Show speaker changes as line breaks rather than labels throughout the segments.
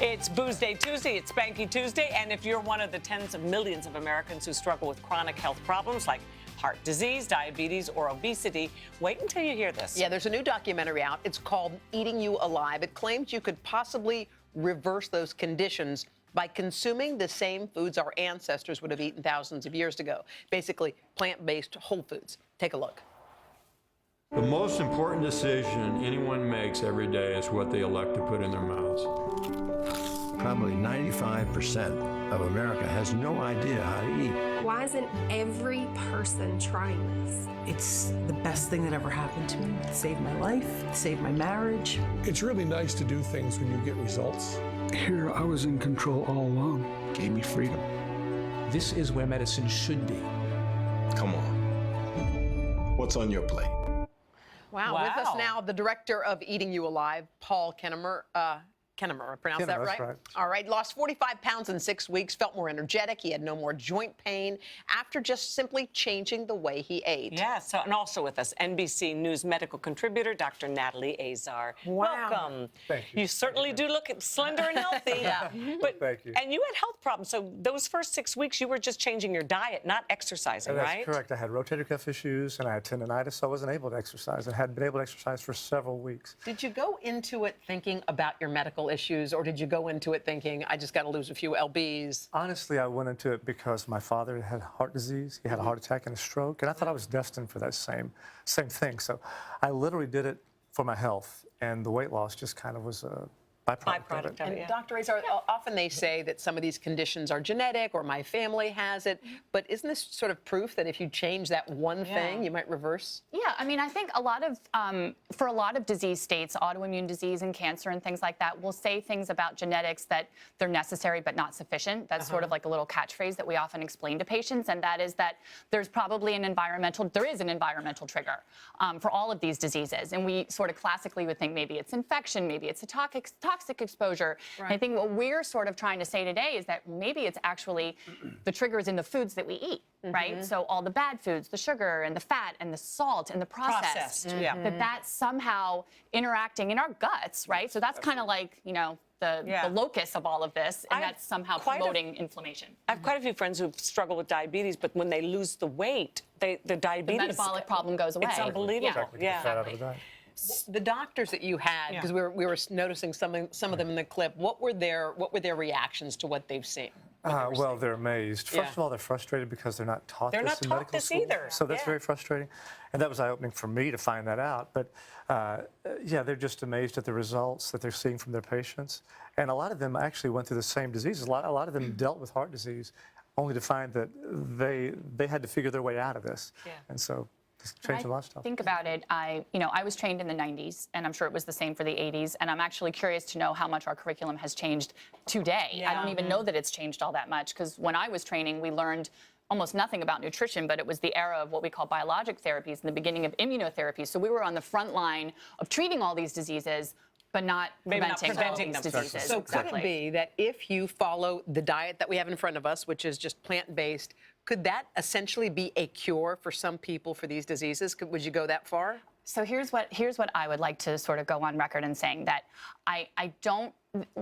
It's Booze Day Tuesday, it's Spanky Tuesday, and if you're one of the tens of millions of Americans who struggle with chronic health problems like heart disease, diabetes, or obesity, wait until you hear this.
Yeah, there's a new documentary out. It's called Eating You Alive. It claims you could possibly reverse those conditions by consuming the same foods our ancestors would have eaten thousands of years ago. Basically, plant-based whole foods. Take a look.
The most important decision anyone makes every day is what they elect to put in their mouths.
Probably 95% of America has no idea how to eat.
Why isn't every person trying this?
It's the best thing that ever happened to me. It saved my life, it saved my marriage.
It's really nice to do things when you get results.
Here, I was in control all along.
Gave me freedom.
This is where medicine should be.
Come on. What's on your plate?
Wow. With us now, the director of Eating You Alive, Paul Kennamer. Kennamer, I pronounced that right?
Right?
All right, lost 45 pounds in 6 weeks, felt more energetic. He had no more joint pain after just simply changing the way he ate.
Yeah, so, and also with us, NBC News medical contributor, Dr. Natalie Azar.
Wow.
Welcome.
Thank you.
You certainly do look slender and healthy.
Yeah.
But,
Thank you.
And you had health problems, so those first 6 weeks, you were just changing your diet, not exercising,
That's
right?
correct. I had rotator cuff issues and I had tendonitis, so I wasn't able to exercise. I hadn't been able to exercise for several weeks.
Did you go into it thinking about your medical issues, or did you go into it thinking, I just got to lose a few lbs?
Honestly, I went into it because my father had heart disease. He had a heart attack and a stroke, and I thought I was destined for that same thing. So I literally did it for my health, and the weight loss just kind of was a byproduct of it.
And Dr. Azar, often they say that some of these conditions are genetic or my family has it, but isn't this sort of proof that if you change that one thing, you might reverse?
Yeah, I mean, I think a lot of, for a lot of disease states, autoimmune disease and cancer and things like that, will say things about genetics that they're necessary but not sufficient. That's sort of like a little catchphrase that we often explain to patients, and that is that there's probably an environmental trigger for all of these diseases. And we sort of classically would think maybe it's infection, maybe it's a toxic exposure. Right. And I think what we're sort of trying to say today is that maybe it's actually the triggers in the foods that we eat, right? So all the bad foods, the sugar and the fat and the salt and the processed. That's somehow interacting in our guts, right? So that's kind of like, you know, the locus of all of this, and that's somehow promoting inflammation.
I have quite a few friends who struggle with diabetes, but when they lose the weight, the diabetes...
The metabolic problem goes away.
It's unbelievable.
The doctors that you had, because we were noticing some of them in the clip, what were their reactions to what they've seen?
Well, they're amazed. First of all, they're frustrated because they're not taught this in medical school.
Either.
So that's very frustrating. And that was eye-opening for me to find that out. But yeah, they're just amazed at the results that they're seeing from their patients. And a lot of them actually went through the same diseases. A lot of them dealt with heart disease, only to find that they had to figure their way out of this. And so changed a lot of stuff.
Think about it. I was trained in the 90s, and I'm sure it was the same for the 80s. And I'm actually curious to know how much our curriculum has changed today. I don't even know that it's changed all that much, because when I was training, we learned almost nothing about nutrition, but it was the era of what we call biologic therapies and the beginning of immunotherapy. So we were on the front line of treating all these diseases, but not preventing these diseases.
So could it be that if you follow the diet that we have in front of us, which is just plant-based, could that essentially be a cure for some people for these diseases? Would you go that far?
So here's what I would like to sort of go on record and saying, that I don't,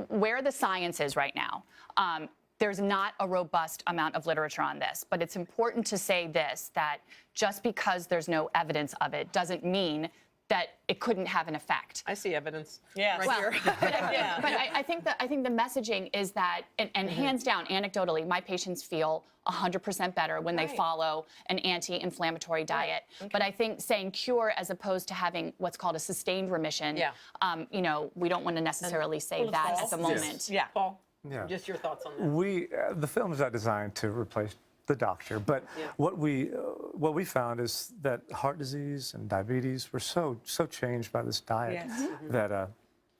where the science is right now, there's not a robust amount of literature on this, but it's important to say this, that just because there's no evidence of it doesn't mean that it couldn't have an effect.
I see evidence.
Yeah,
right here.
But I think the messaging is that, and hands down, anecdotally, my patients feel 100% better when they follow an anti-inflammatory diet. But I think saying cure as opposed to having what's called a sustained remission, you know, we don't want to necessarily say that at the moment.
Yeah. Paul, just your thoughts on that.
The film is not designed to replace the doctor, but what we found is that heart disease and diabetes were so changed by this diet that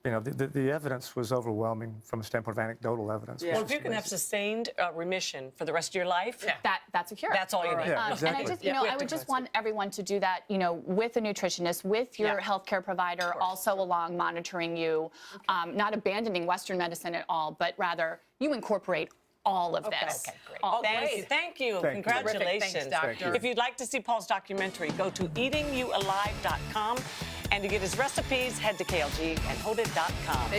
you know, the evidence was overwhelming from a standpoint of anecdotal evidence.
Well, if you can have sustained remission for the rest of your life,
that's a cure.
That's all you need.
Exactly.
And I just, I would just want everyone to do that, you know, with a nutritionist, with your healthcare provider, also along monitoring you, not abandoning Western medicine at all, but rather you incorporate all of this.
Okay, great.
Thank you. Congratulations.
Thanks, doctor.
If you'd like to see Paul's documentary, go to eatingyoualive.com. And to get his recipes, head to klgandholdit.com.